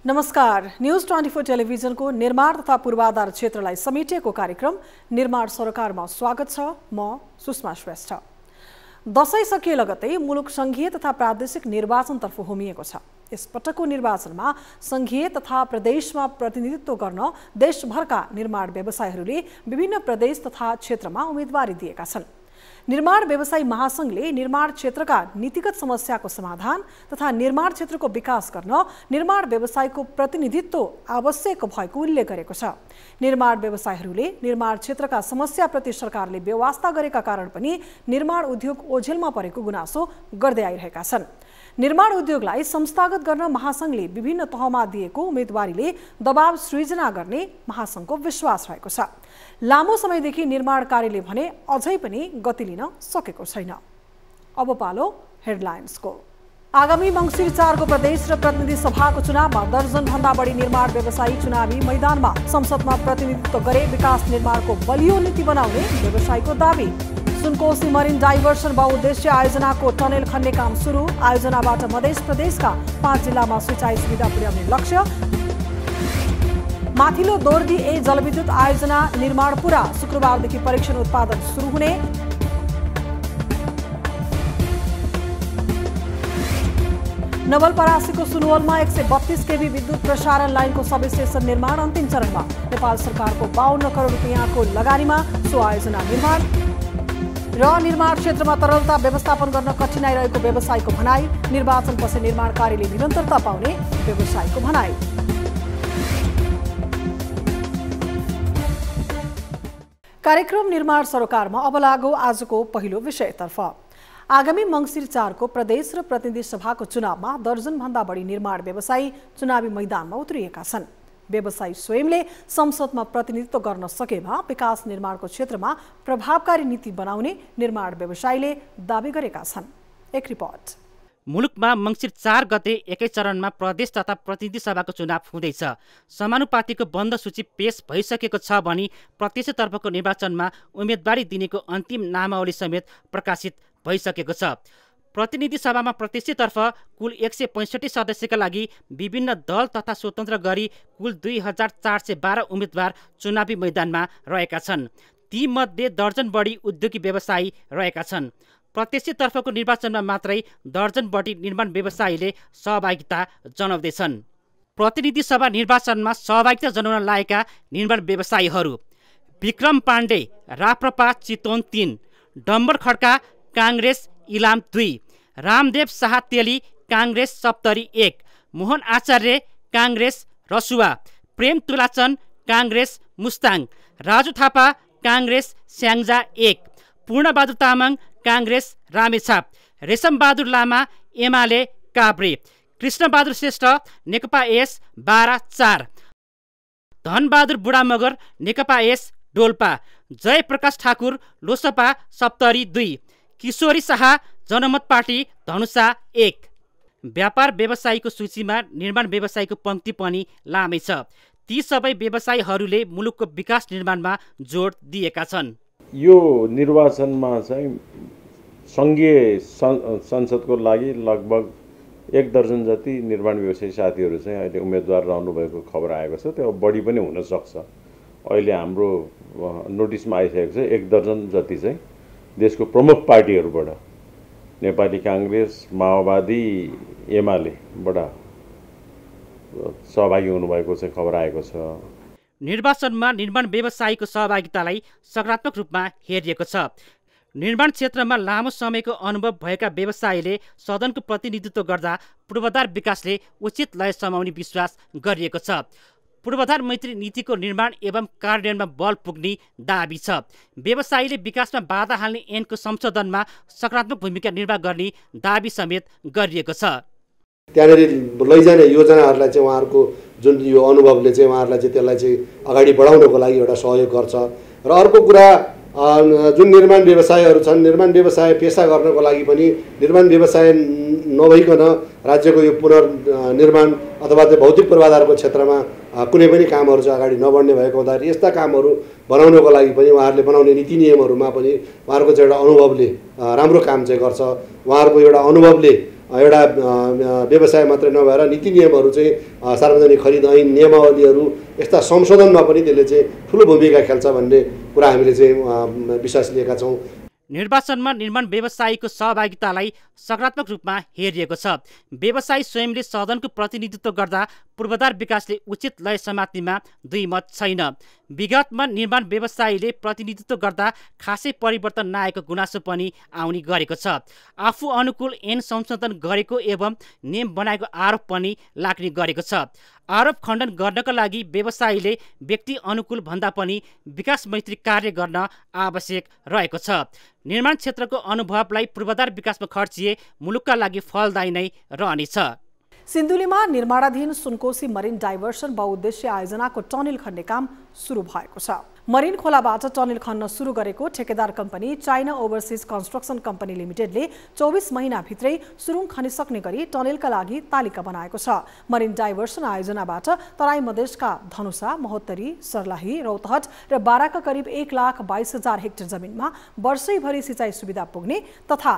नमस्कार। न्यूज 24 टेलिभिजनको निर्माण तथा पूर्वाधार क्षेत्रलाई समेटिएको कार्यक्रम निर्माण सरोकारमा स्वागत छ। म सुषमा श्रेष्ठ। दशैं सकिए लगतै मुलुक संघीय तथा प्रादेशिक निर्वाचनतर्फ होमिएको छ। यस पटकको निर्वाचनमा संघीय तथा प्रदेशमा प्रतिनिधित्व गर्न देशभरका निर्माण व्यवसायीहरूले विभिन्न प्रदेश तथा क्षेत्रमा उम्मेदवारी दिएका छन्। निर्माण व्यवसायी महासंघले निर्माण क्षेत्रका नीतिगत समस्याको समाधान तथा निर्माण क्षेत्रको विकास गर्न निर्माण व्यवसायको प्रतिनिधित्व आवश्यक भएको उल्लेख गरेको छ। निर्माण व्यवसायीहरूले निर्माण क्षेत्रका समस्याप्रति सरकारले बेवास्ता गरेका कारण पनि निर्माण उद्योग ओझेलमा परेको गुनासो गर्दै आइरहेका छन्। निर्माण उद्योगलाई संस्थागत गर्न महासंघले विभिन्न तहमा दिएको उम्मेदवारीले दबाव सृजना गर्ने महासंघको विश्वास रहेको छ। लामो समयदेखि निर्माण कार्यले भने अझै पनि गति लिन सकेको छैन। अब पालो हेडलाइन्सको। आगामी मंसिर 4 को प्रदेश र प्रतिनिधि सभाको चुनावमा दर्जन भन्दा बढी निर्माण व्यवसायी चुनावी मैदानमा। संसदमा प्रतिनिधित्व गरे विकास निर्माणको बलियो नीति बनाउने व्यवसायीको दावी। सुनकोशी मरिन डाइभर्सन बहुउद्देश्य आयोजनाको टनेल खन्ने काम सुरु। आयोजनाबाट मध्य प्रदेशका 5 जिल्लामा सिंचाई सुविधा पुर्याउने लक्ष्य। माथिल्लो दोर्दी ए जलविद्युत आयोजना निर्माण पूरा। शुक्रबारदेखि परीक्षण उत्पादन सुरु हुने। नवलपरासीको सुनवलमा 132 केबी विद्युत प्रसारण लाइनको सबस्टेशन निर्माण अन्तिम चरणमा। नेपाल सरकारको 52 करोड रुपियाँको लगानीमा सो आयोजना निर्माण। र निर्माण क्षेत्रमा तरलता व्यवस्थापन गर्न कठिनाई रहेको व्यवसायीको भनाई। निर्वाचनपछि निर्माण कार्यले निरन्तरता पाउने व्यवसायीको भनाई। कार्यक्रम निर्माण सरोकारमा अब लागौ आजको पहिलो विषयतर्फ। आगामी मंसिर 4 को प्रदेश र प्रतिनिधि सभाको चुनावमा दर्जन भन्दा बढी निर्माण व्यवसायी चुनावी मैदानमा उत्रिएका छन्। व्यवसायी स्वयंले संसदमा प्रतिनिधित्व गर्न सकेमा विकास निर्माणको क्षेत्रमा प्रभावकारी नीति बनाउने निर्माण व्यवसायीले दावी गरेका छन्। एक रिपोर्ट। मुलुकमा मंसिर 4 गते एकै चरणमा प्रदेश तथा प्रतिनिधि सभाको चुनाव हुँदैछ। समानुपातिको बन्द सूची पेश भइसकेको छ भने प्रत्यक्षतर्फको निर्वाचनमा उम्मेदवारी दिनेको अन्तिम नामावली समेत प्रकाशित भइसकेको छ। प्रतिनिधि सभामा प्रत्यक्षतर्फ कुल 165 सदस्यका लागि विभिन्न दल तथा स्वतन्त्र गरी कुल 2412 उम्मेदवार चुनावी मैदानमा रहेका छन्। तीमध्ये दर्जन बढी उद्योगी व्यवसायी रहेका छन्। प्रत्यक्षतर्फको निर्वाचनमा मात्रै दर्जन बढी निर्माण व्यवसायीले सहभागिता जनाउँदैछन्। प्रतिनिधि सभा निर्वाचनमा सहभागिता जनाउन लागेका निर्माण व्यवसायीहरू: विक्रम पाण्डे राप्रपा चितवन 3, डम्बर खड्का काङ्ग्रेस इलाम 2, रामदेव शाह तेली काङ्ग्रेस सप्तरी 1, मोहन आचार्य काङ्ग्रेस रसुवा, प्रेम तुलाचन काङ्ग्रेस मुस्ताङ, राजु थापा काङ्ग्रेस स्याङ्जा 1, पूर्णबहादुर तामाङ काङ्ग्रेस रामेछाप, रेशमबहादुर लामा एमाले काभ्रे, कृष्णबहादुर श्रेष्ठ नेकपा एस 12-4, धनबहादुर बुढामगर नेकपा एस डोल्पा, जयप्रकाश ठाकुर लोसपा सप्तरी 2, किशोरी शाह जनमत पार्टी धनुषा 1। व्यापार व्यवसायीको सूचीमा निर्माण व्यवसायीको पंक्ति पनि लामै छ। ती सबै व्यवसायीहरूले मुलुकको विकास निर्माणमा जोड दिएका छन्। यो निर्वाचनमा चाहिँ संघीय संसदको लागि लगभग 1 दर्जन जति निर्माण व्यवसायी साथीहरू चाहिँ अहिले उम्मेदवार रहनु भएको खबर आएको छ। त्यो बढी पनि हुन सक्छ। अहिले हाम्रो नोटिसमा आइसकेको छ 1 दर्जन जति चाहिँ देशको प्रमुख पार्टीहरूबाट नेपाली काङ्ग्रेस, माओवादी, एमालेबाट सहभागी हुनुभएको चाहिँ खबर आएको छ। निर्वाचनमा निर्माण व्यवसायीको सहभागितालाई सकारात्मक रूपमा हेरिएको छ। निर्माण क्षेत्रमा लामो समयको अनुभव भएका व्यवसायीले सदनको प्रतिनिधित्व गर्दा पूर्वाधार विकासले उचित लय समाउने विश्वास गरिएको छ। पूर्वाधार मैत्री नीतिको निर्माण एवं कार्यान्वयनमा बल पुग्ने दाबी छ। व्यवसायीले विकासमा बाधा हाल्ने ऐनको संशोधनमा सकारात्मक भूमिका निर्वाह गर्ने दाबी समेत गरिएको छ। त्यहाँनिर लैजाने योजनाहरूलाई चाहिँ उहाँहरूको जुन यो अनुभवले चाहिँ उहाँहरूलाई चाहिँ त्यसलाई चाहिँ अगाडि बढाउनको लागि एउटा सहयोग गर्छ। र अर्को कुरा जुन निर्माण व्यवसायहरू छन्, निर्माण व्यवसाय पेसा गर्नको लागि पनि निर्माण व्यवसाय नभइकन राज्यको यो पुनर्निर्माण अथवा त्यो भौतिक पूर्वाधारको क्षेत्रमा कुनै पनि कामहरू चाहिँ अगाडि नबढ्ने भएको हुँदाखेरि यस्ता कामहरू बनाउनको लागि पनि उहाँहरूले बनाउने नीति नियमहरूमा पनि उहाँहरूको चाहिँ एउटा अनुभवले राम्रो काम चाहिँ गर्छ। उहाँहरूको एउटा अनुभवले एउटा व्यवसाय मात्रै नभएर नीति नियमहरू चाहिँ सार्वजनिक खरिद ऐन नियमावलीहरू यस्ता संशोधनमा पनि त्यसले चाहिँ ठुलो भूमिका खेल्छ भन्ने कुरा हामीले चाहिँ विश्वास लिएका छौँ। निर्वाचनमा निर्माण व्यवसायीको सहभागितालाई सकारात्मक रूपमा हेरिएको छ। व्यवसायी स्वयंले सदनको प्रतिनिधित्व गर्दा पूर्वाधार विकासले उचित लय समात्नेमा दुई मत छैन। विगतमा निर्माण व्यवसायीले प्रतिनिधित्व गर्दा खासै परिवर्तन नआएको गुनासो पनि आउने गरेको छ। आफू अनुकूल ऐन संशोधन गरेको एवं नियम बनाएको आरोप पनि लाग्ने गरेको छ। आरोप खण्डन गर्नका लागि व्यवसायीले व्यक्ति अनुकूल भन्दा पनि विकास मैत्री कार्य गर्न आवश्यक रहेको छ। निर्माण क्षेत्रको अनुभवलाई पूर्वाधार विकासमा खर्चिए मुलुकका लागि फलदायी नै रहनेछ। सिन्धुलीमा निर्माणाधीन सुनकोशी मरिन डाइभर्सन बहुउद्देश्य आयोजनाको टनेल खन्ने काम सुरु भएको छ। मरिन खोलाबाट टनेल खन्न सुरु गरेको ठेकेदार company China overseas construction company लिमिटेडले 24 महिनाभित्रै सुरुङ खनिसक्ने गरी टनेलका लागि तालिका बनाएको छ। मरिन डाइभर्सन आयोजनाबाट तराई मधेसका धनुषा, महोत्तरी, सर्लाही, रौतहट र बाराका करिब 1,22,000 हेक्टर जमिनमा वर्षैभरि सिँचाइ सुविधा पुग्ने तथा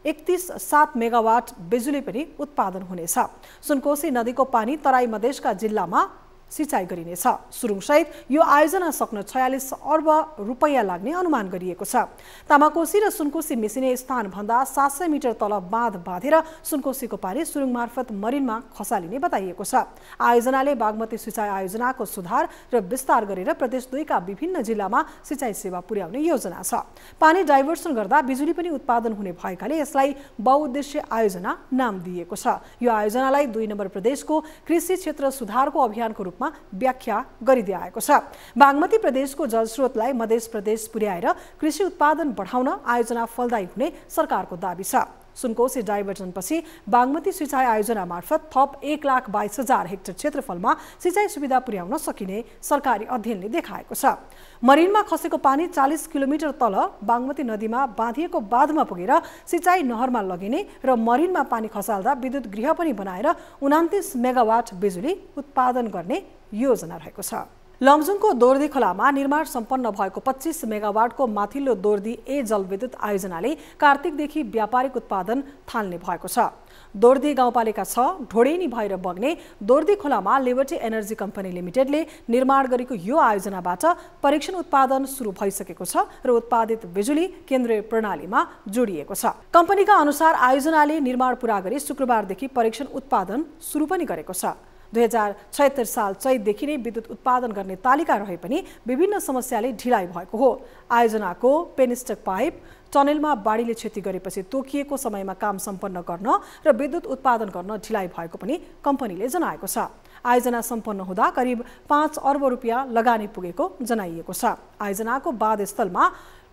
31.7 मेगावाट बिजुली पनि उत्पादन हुनेछ। सुनकोशी नदीको पानी तराई मधेसका जिल्लामा सिँचाइ गरिनेछ। सुरुङसहित यो आयोजना सक्न 46 अर्ब रुपैयाँ लाग्ने अनुमान गरिएको छ। तामाकोशी र सुनकोशी मिसिने स्थानभन्दा 700 मिटर तल बाँध बाँधेर सुनकोशीको पानी सुरुङ मार्फत मरिनमा खसालिने बताइएको छ। आयोजनाले बागमती सिँचाइ आयोजनाको सुधार र विस्तार गरेर प्रदेश 2 का विभिन्न जिल्लामा सिँचाइ सेवा पुर्याउने योजना छ। पानी डाइभर्सन गर्दा बिजुली पनि उत्पादन हुने भएकाले यसलाई बहुउद्देश्य आयोजना नाम दिएको छ। यो आयोजनालाई 2 नम्बर प्रदेशको कृषि क्षेत्र सुधारको अभियानको रूपमा व्याख्या गरिदिएको छ। बागमती प्रदेशको जलस्रोतलाई मध्य प्रदेश पुर्याएर कृषि उत्पादन बढाउन आयोजना फलदायी हुने सरकारको दाबी छ। सुनकोशी डाइभर्जनपछि बागमती सिँचाइ आयोजना मार्फत थप 1,22,000 हेक्टर क्षेत्रफलमा सिँचाइ सुविधा पुर्याउन सकिने सरकारी अध्ययनले देखाएको छ। मरिनमा खसेको पानी 40 किलोमिटर तल बागमती नदीमा बाँधिएको बाँधमा पुगेर सिँचाइ नहरमा लगिने र मरिनमा पानी खसाल्दा विद्युत गृह पनि बनाएर 29 मेगावाट बिजुली उत्पादन गर्ने योजना रहेको छ। लमजुङको दोर्दी खोलामा निर्माण सम्पन्न भएको 25 मेगावाटको माथिल्लो दोर्दी ए जलविद्युत आयोजनाले कार्तिकदेखि व्यापारिक उत्पादन थाल्ने भएको छ। दोर्दी गाउँपालिका 6 ढोडेनी भएर बग्ने दोर्दी खोलामा लिबर्टी एनर्जी कम्पनी लिमिटेडले निर्माण गरेको यो आयोजनाबाट परीक्षण उत्पादन सुरु भइसकेको छ र उत्पादित बिजुली केन्द्रीय प्रणालीमा जोडिएको छ। कम्पनीका अनुसार आयोजनाले निर्माण पूरा गरी शुक्रबारदेखि परीक्षण उत्पादन सुरु पनि गरेको छ। 2076 साल चैतदेखि नै विद्युत उत्पादन गर्ने तालिका रहे पनि विभिन्न समस्याले ढिलाइ भएको हो। आयोजनाको पेनिस्टक पाइप टनेलमा बाढीले क्षति गरेपछि तोकिएको समयमा काम सम्पन्न गर्न र विद्युत उत्पादन गर्न ढिलाइ भएको पनि कम्पनीले जनाएको छ। आयोजना सम्पन्न हुँदा करिब 5 अर्ब रुपियाँ लगानी पुगेको जनाइएको छ। आयोजनाको बाँधस्थलमा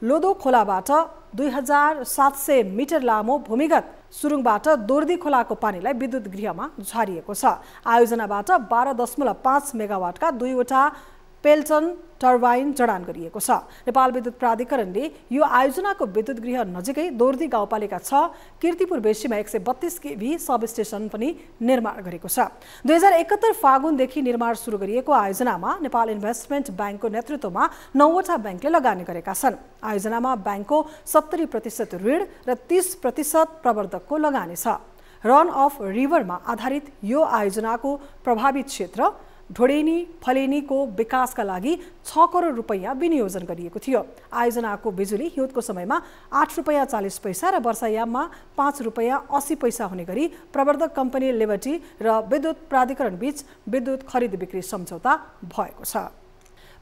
लोदो खोलाबाट 2700 मिटर लामो भूमिगत सुरुङबाट दोर्दी खोलाको पानीलाई विद्युत गृहमा झारिएको छ। आयोजनाबाट 12.5 मेगावाटका 2वटा पेल्टन टर्बाइन जडान गरिएको छ। नेपाल विद्युत प्राधिकरणले यो आयोजनाको विद्युत गृह नजिकै दोर्दी गाउँपालिका 6 कीर्तिपुर बेसीमा 132 केभी सब स्टेसन पनि निर्माण गरेको छ। 2071 फागुनदेखि निर्माण सुरु गरिएको आयोजनामा नेपाल इन्भेस्टमेन्ट ब्याङ्कको नेतृत्वमा 9वटा ब्याङ्कले लगानी गरेका छन्। आयोजनामा ब्याङ्कको 70% ऋण र 30% प्रवर्धकको लगानी छ। रन अफ रिभरमा आधारित यो आयोजनाको प्रभावित क्षेत्र ढोडेनी फलेनीको विकासका लागि 6 करोड रुपैयाँ विनियोजन गरिएको थियो। आयोजनाको बिजुली हिउँदको समयमा 8 रुपैयाँ 40 पैसा र वर्षायाममा 5 रुपैयाँ 80 पैसा हुने गरी प्रवर्धक कम्पनी लिबर्टी र विद्युत प्राधिकरण बीच विद्युत खरिद बिक्री सम्झौता भएको छ।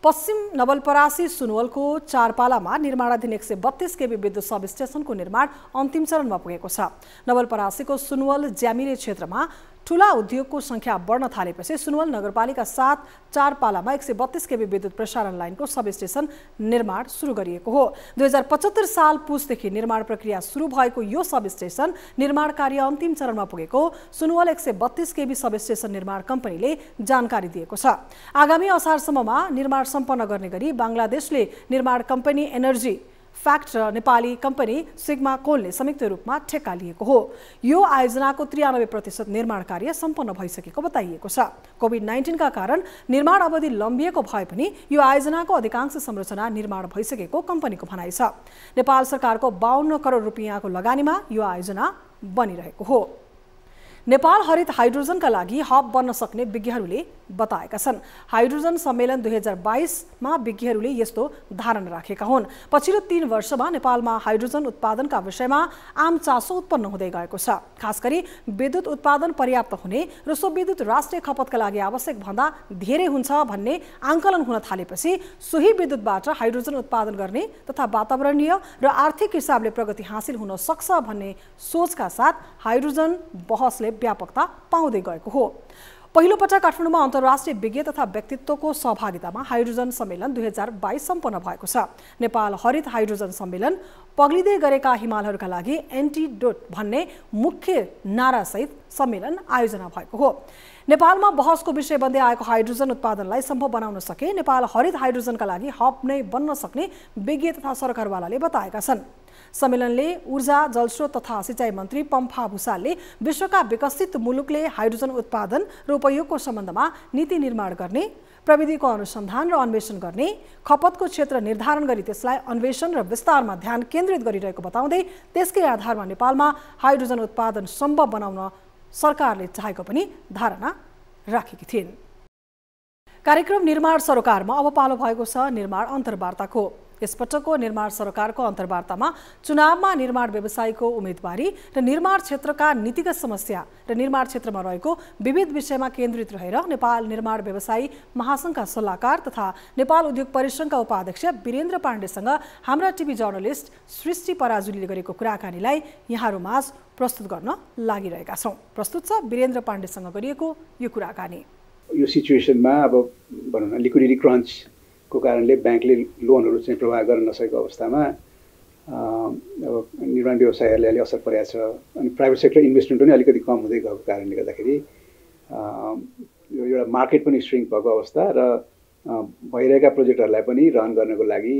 पश्चिम नवलपरासी सुनवलको 4 पालामा निर्माणाधीन 132 केभी विद्युत सब स्टेसनको निर्माण अन्तिम चरणमा पुगेको छ। नवलपरासीको सुनवल ज्यामिरे क्षेत्रमा ठूला उद्योगको संख्या बढ्न थालेपछि सुनवल नगरपालिका 7 4 पालामा 132 केभी विद्युत प्रसारण लाइनको सब स्टेसन निर्माण सुरु गरिएको हो। 2075 साल पुसदेखि निर्माण प्रक्रिया सुरु भएको यो सब स्टेसन निर्माण कार्य अन्तिम चरणमा पुगेको सुनवल 132 केभी सब स्टेसन निर्माण कम्पनीले जानकारी दिएको छ। आगामी असारसम्ममा निर्माण सम्पन्न गर्ने गरी बङ्गलादेशले निर्माण कम्पनी एनर्जी फ्याक्ट र नेपाली कम्पनी सिग्मा कोलले संयुक्त रूपमा ठेक्का लिएको हो। यो आयोजनाको 93% निर्माण कार्य सम्पन्न भइसकेको बताइएको छ। कोभिड-19 का कारण निर्माण अवधि लम्बिएको भए पनि यो आयोजनाको अधिकांश संरचना निर्माण भइसकेको कम्पनीको भनाइ छ। नेपाल सरकारको 52 करोड रुपियाँको लगानीमा यो आयोजना बनिरहेको हो। नेपाल हरित हाइड्रोजनका लागि हब बन्न सक्ने विज्ञहरूले बताएका छन्। हाइड्रोजन सम्मेलन 2022मा विज्ञहरूले यस्तो धारणा राखेका हुन्। पछिल्लो 3 वर्षमा नेपालमा हाइड्रोजन उत्पादनका विषयमा आम चासो उत्पन्न हुँदै गएको छ। खासगरी विद्युत उत्पादन पर्याप्त हुने र सो विद्युत राष्ट्रिय खपतका लागि आवश्यक भन्दा धेरै हुन्छ भन्ने आंकलन हुन थालेपछि सोही विद्युतबाट हाइड्रोजन उत्पादन गर्ने तथा वातावरणीय र आर्थिक हिसाबले प्रगति हासिल हुन सक्छ भन्ने सोचका साथ हाइड्रोजन बहसले व्यापकता पाउँदै गएको हो। पहिलो पटक काठमाडौँमा अन्तर्राष्ट्रिय विज्ञ तथा व्यक्तित्वको सहभागितामा हाइड्रोजन सम्मेलन 2022 सम्पन्न भएको छ। नेपाल हरित हाइड्रोजन सम्मेलन पग्लिँदै गरेका हिमालहरूका लागि एन्टिडोट भन्ने मुख्य नारासहित सम्मेलन आयोजना भएको हो। नेपालमा बहसको विषय बन्दै आएको हाइड्रोजन उत्पादनलाई सम्भव बनाउन सके नेपाल हरित हाइड्रोजनका लागि हब नै बन्न सक्ने विज्ञ तथा सरकारवालाले बताएका छन्। सम्मेलनले ऊर्जा जलस्रोत तथा सिंचाई मन्त्री पम्फा भूषालले विश्वका विकसित मुलुकले हाइड्रोजन उत्पादन र उपयोगको सम्बन्धमा नीति निर्माण गर्ने, प्रविधिको अनुसन्धान र अन्वेषण गर्ने, खपतको क्षेत्र निर्धारण गरी त्यसलाई अन्वेषण र विस्तारमा ध्यान केन्द्रित गरिरहेको बताउँदै त्यसकै आधारमा नेपालमा हाइड्रोजन उत्पादन सम्भव बनाउन सरकारले चाहेको पनि धारणा राखेकी थिइन्। कार्यक्रम निर्माण सरोकारमा अब पालो भएको छ निर्माण अन्तर्वार्ताको। यसपटकको निर्माण सरोकारको अन्तर्वार्तामा चुनावमा निर्माण व्यवसायीको उम्मेदवारी र निर्माण क्षेत्रका नीतिगत समस्या र निर्माण क्षेत्रमा रहेको विविध विषयमा केन्द्रित रहेर नेपाल निर्माण व्यवसायी महासङ्घका सल्लाहकार तथा नेपाल उद्योग परिसङ्घका उपाध्यक्ष वीरेन्द्र पाण्डेसँग हाम्रा टिभी जर्नलिस्ट सृष्टि पराजुलीले गरेको कुराकानीलाई यहाँहरूमाझ प्रस्तुत गर्न लागिरहेका छौँ। प्रस्तुत छ वीरेन्द्र पाण्डेसँग गरिएको यो कुराकानी। यो सिचुएसनमा अब भनौँ न लिक्विडिटी क्रन्च को कारणले ब्याङ्कले लोनहरू चाहिँ प्रवाह गर्न नसकेको अवस्थामा अब निर्माण व्यवसायहरूले अलि असर परेको छ। अनि प्राइभेट सेक्टर इन्भेस्टमेन्ट पनि अलिकति कम हुँदै गएको कारणले गर्दाखेरि यो एउटा मार्केट पनि स्ट्रिङ भएको अवस्था र भइरहेका प्रोजेक्टहरूलाई पनि रन गर्नको लागि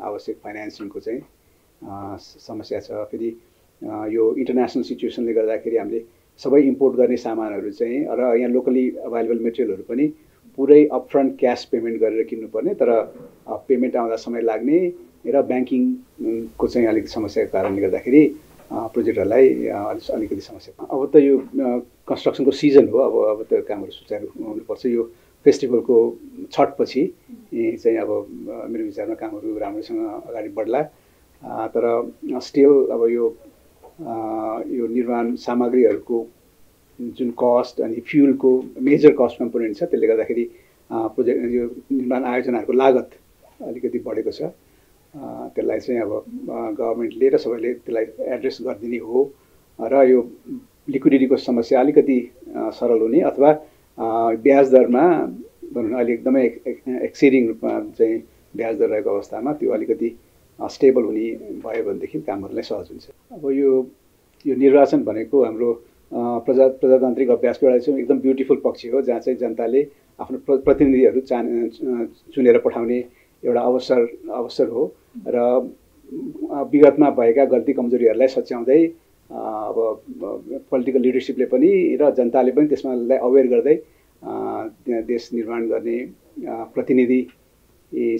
आवश्यक फाइनेन्सिङको चाहिँ समस्या छ। फेरि यो इन्टरनेसनल सिचुएसनले गर्दाखेरि हामीले सबै इम्पोर्ट गर्ने सामानहरू चाहिँ र यहाँ लोकली अभाइलेबल मेटेरियलहरू पनि पुरै अपफ्रन्ट क्यास पेमेन्ट गरेर किन्नुपर्ने, तर पेमेन्ट आउँदा समय लाग्ने र ब्याङ्किङको चाहिँ अलिक समस्याको कारणले गर्दाखेरि प्रोजेक्टहरूलाई अलिकति समस्या। अब त यो कन्स्ट्रक्सनको सिजन हो, अब त कामहरू सुचारू हुनुपर्छ। यो फेस्टिभलको छठपछि चाहिँ अब मेरो विचारमा कामहरू राम्रोसँग अगाडि बढ्ला। तर स्टिल अब यो निर्माण सामग्रीहरूको जुन कस्ट अनि फ्युलको मेजर कस्ट कम्पोनेन्ट छ, त्यसले गर्दाखेरि प्रोजेक्ट यो निर्माण आयोजनाहरूको लागत अलिकति बढेको छ। त्यसलाई चाहिँ अब गभर्मेन्टले र सबैले त्यसलाई एड्रेस गरिदिने हो र यो लिक्विडिटीको समस्या अलिकति सरल हुने अथवा ब्याज दरमा भनौँ न अलि एकदमै एक्सिडिङ रूपमा चाहिँ ब्याज दर रहेको अवस्थामा त्यो अलिकति स्टेबल हुने भयो भनेदेखि कामहरूलाई सहज हुन्छ। अब यो निर्वाचन भनेको हाम्रो प्रजातान्त्रिक अभ्यासको एउटा चाहिँ एकदम ब्युटिफुल पक्ष हो, जहाँ चाहिँ जनताले आफ्नो प्रतिनिधिहरू चुनेर पठाउने एउटा अवसर हो र विगतमा भएका गल्ती कमजोरीहरूलाई सच्याउँदै अब पोलिटिकल लिडरसिपले पनि र जनताले पनि त्यसमा अवेर गर्दै देश निर्माण गर्ने प्रतिनिधि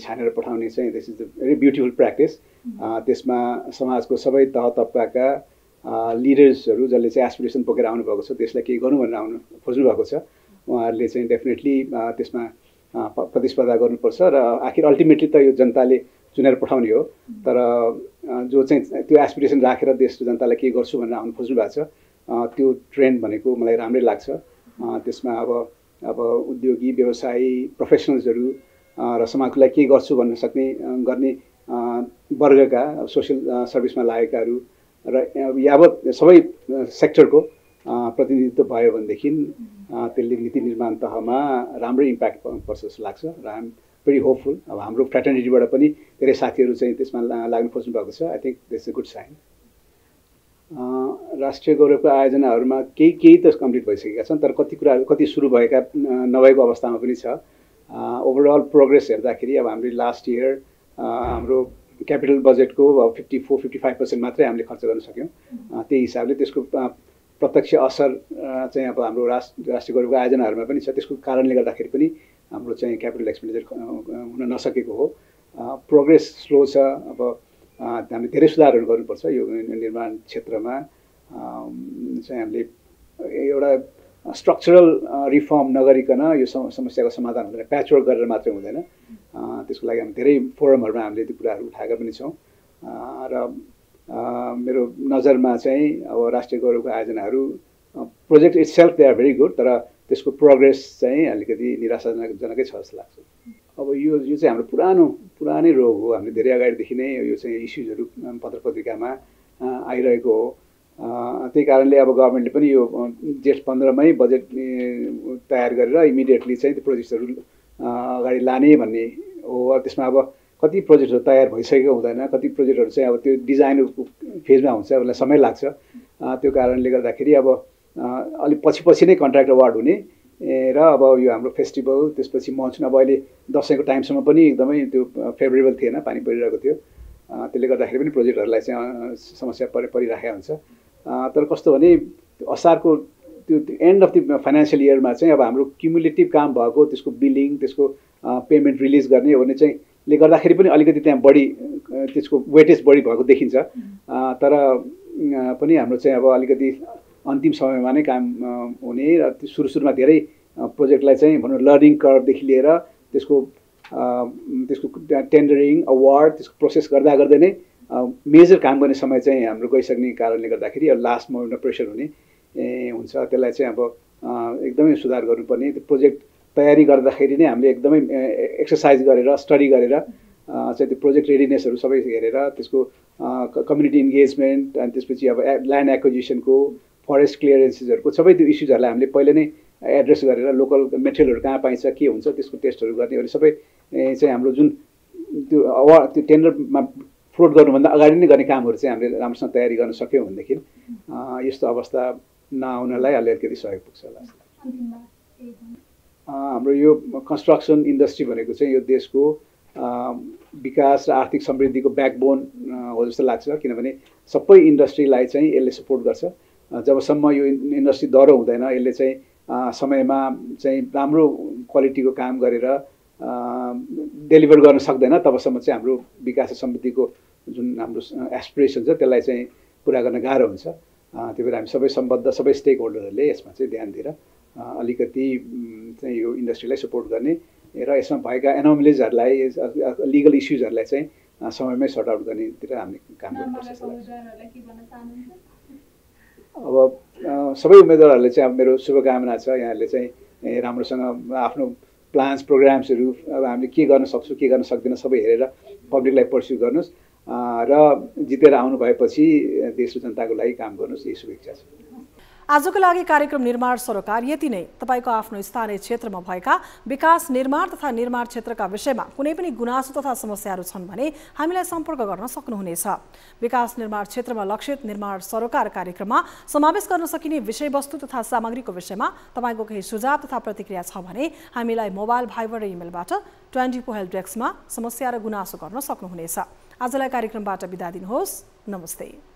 छानेर पठाउने चाहिँ this is the very beautiful practice. त्यसमा समाजको सबै तह तबकाका लिडर्सहरू जसले चाहिँ एस्पिरेसन बोकेर आउनुभएको छ, त्यसलाई केही गर्नु भनेर खोज्नु भएको छ, उहाँहरूले चाहिँ डेफिनेटली त्यसमा प्रतिस्पर्धा गर्नुपर्छ र आखिर अल्टिमेटली त यो जनताले चुनेर पठाउने हो। तर जो चाहिँ त्यो एस्पिरेसन राखेर देश र जनतालाई के गर्छु भनेर आउनु खोज्नु भएको छ, त्यो ट्रेन्ड भनेको मलाई राम्रै लाग्छ। त्यसमा अब उद्योगी व्यवसायी प्रोफेसनल्सहरू र समाजको लागि के गर्छु भन्न सक्ने गर्ने वर्गका सोसियल सर्भिसमा लागेकाहरू र यावत सबै सेक्टरको प्रतिनिधित्व भयो भनेदेखि त्यसले नीति निर्माण तहमा राम्रो इम्प्याक्ट पर्छ जस्तो लाग्छ र आइ एम भेरी होपफुल। अब हाम्रो फ्रेटर्निटीबाट पनि धेरै साथीहरू चाहिँ त्यसमा लाग्न खोज्नु भएको छ। I think this is a good sign. राष्ट्रिय गौरवको आयोजनाहरूमा केही त कम्प्लिट भइसकेका छन्, तर कति सुरु भएका नभएको अवस्थामा पनि छ। ओभरअल प्रोग्रेस हेर्दाखेरि अब हामीले लास्ट इयर हाम्रो क्यापिटल बजेटको 54-55% मात्रै हामीले खर्च गर्न सक्यौँ। त्यही हिसाबले त्यसको प्रत्यक्ष असर चाहिँ अब हाम्रो राष्ट्रिय गौरवको आयोजनाहरूमा पनि छ। त्यसको कारणले गर्दाखेरि पनि हाम्रो चाहिँ क्यापिटल एक्सपेन्डिचर हुन नसकेको हो। प्रोग्रेस स्लो छ। अब हामीले धेरै सुधारहरू गर्नुपर्छ यो निर्माण क्षेत्रमा। चाहिँ हामीले एउटा स्ट्रक्चरल रिफर्म नगरिकन यो समस्याको समाधान हुँदैन, प्याचवर्क गरेर मात्रै हुँदैन। त्यसको लागि हामी धेरै फोरमहरूमा हामीले त्यो कुराहरू उठाएका पनि छौँ र मेरो नजरमा चाहिँ अब राष्ट्रिय गौरवको आयोजनाहरू project itself they are very good, तर त्यसको प्रोग्रेस चाहिँ अलिकति निराशाजनकै छ जस्तो लाग्छ। अब यो चाहिँ हाम्रो पुरानै रोग हो, हामीले धेरै अगाडिदेखि नै यो चाहिँ इस्युजहरू पत्र पत्रिकामा आइरहेको हो। त्यही कारणले अब गभर्मेन्टले पनि यो जेठ 15मै बजेट तयार गरेर इमिडिएटली चाहिँ त्यो प्रोजेक्टहरू अगाडि लाने भन्ने हो। त्यसमा अब कति प्रोजेक्टहरू तयार भइसकेको हुँदैन, कति प्रोजेक्टहरू चाहिँ अब त्यो डिजाइनको फेजमा हुन्छ, उसलाई समय लाग्छ। त्यो कारणले गर्दाखेरि अब अलिक पछि नै कन्ट्र्याक्ट अवार्ड हुने र अब यो हाम्रो फेस्टिभल त्यसपछि मनसुन अब अहिले दसैँको टाइमसम्म पनि एकदमै त्यो फेभरेबल थिएन, पानी परिरहेको थियो। त्यसले गर्दाखेरि पनि प्रोजेक्टहरूलाई चाहिँ समस्या परिराखेको हुन्छ। तर कस्तो भने असारको त्यो एन्ड अफ द फाइनेन्सियल इयरमा चाहिँ अब हाम्रो क्युमुलेटिभ काम भएको त्यसको बिलिङ, त्यसको पेमेन्ट रिलिज गर्ने हो भने चाहिँ ले गर्दाखेरि पनि अलिकति त्यहाँ बढी त्यसको वेटेज बढी भएको देखिन्छ। तर पनि हाम्रो चाहिँ अब अलिकति अन्तिम समयमा नै काम हुने र सुरुमा धेरै प्रोजेक्टलाई चाहिँ भनौँ लर्निङ कर्भदेखि लिएर त्यसको टेन्डरिङ अवार्ड त्यसको प्रोसेस गर्दै नै मेजर काम गर्ने समय चाहिँ हाम्रो गइसक्ने कारणले गर्दाखेरि अब लास्ट मोमेन्टमा प्रेसर हुने हुन्छ। त्यसलाई चाहिँ अब एकदमै सुधार गर्नुपर्ने, त्यो प्रोजेक्ट तयारी गर्दाखेरि नै हामीले एकदमै एक्सर्साइज गरेर स्टडी गरेर चाहिँ त्यो प्रोजेक्ट रेडिनेसहरू सबै हेरेर त्यसको कम्युनिटी इन्गेजमेन्ट अनि त्यसपछि अब ल्यान्ड एक्विजिसनको फरेस्ट क्लियरेन्सेसहरूको सबै त्यो इस्युजहरूलाई हामीले पहिले नै एड्रेस गरेर लोकल मेटेरियलहरू कहाँ पाइन्छ, के हुन्छ त्यसको टेस्टहरू गर्ने सबै चाहिँ हाम्रो जुन त्यो टेन्डरमा फ्लोट गर्नुभन्दा अगाडि नै गर्ने कामहरू चाहिँ हामीले राम्रोसँग तयारी गर्न सक्यौँ भनेदेखि यस्तो अवस्था नआउनलाई अलिकति सहयोग पुग्छ होला। हाम्रो यो कन्स्ट्रक्सन इन्डस्ट्री भनेको चाहिँ यो देशको विकास र आर्थिक समृद्धिको ब्याकबोन हो जस्तो लाग्छ, किनभने सबै इन्डस्ट्रीलाई चाहिँ यसले सपोर्ट गर्छ। जबसम्म यो इन्डस्ट्री दह्रो हुँदैन, यसले चाहिँ समयमा चाहिँ राम्रो क्वालिटीको काम गरेर डेलिभर गर्न सक्दैन, तबसम्म चाहिँ हाम्रो विकास र समृद्धिको जुन हाम्रो एस्पिरेसन छ त्यसलाई चाहिँ पुरा गर्न गाह्रो हुन्छ। त्यही भएर हामी सबै सम्बद्ध सबै स्टेक होल्डरहरूले यसमा चाहिँ ध्यान दिएर अलिकति चाहिँ यो इन्डस्ट्रीलाई सपोर्ट गर्ने र यसमा भएका एनोमलिजहरूलाई लिगल इस्युजहरूलाई चाहिँ समयमै सर्ट आउट गर्नेतिर हामीले काम गर्नुपर्छ। अब सबै उम्मेदवारहरूले चाहिँ अब मेरो शुभकामना छ, यहाँहरूले चाहिँ राम्रोसँग आफ्नो प्लान्स प्रोग्राम्सहरू अब हामीले के गर्न सक्छौँ के गर्न सक्दैन सबै हेरेर पब्लिकलाई पर्स्यु गर्नुहोस् र जितेर आउनु भएपछि देश र जनताको लागि काम गर्नुहोस्, यही शुभेच्छा छ। आजको लागि कार्यक्रम निर्माण सरोकार यति नै। तपाईको आफ्नो स्थानीय क्षेत्रमा भएका विकास निर्माण तथा निर्माण क्षेत्रका विषयमा कुनै पनि गुनासो तथा समस्याहरू छन् भने हामीलाई सम्पर्क गर्न सक्नुहुनेछ। विकास निर्माण क्षेत्रमा लक्षित निर्माण सरोकार कार्यक्रममा समावेश गर्न सकिने विषयवस्तु तथा सामग्रीको विषयमा तपाईको केही सुझाव तथा प्रतिक्रिया छ भने हामीलाई मोबाइल, भाइबर र इमेलबाट 24 हेल्प डेस्कमा समस्या र गुनासो गर्न सक्नुहुनेछ। आजलाई कार्यक्रमबाट बिदा दिनुहोस्। नमस्ते।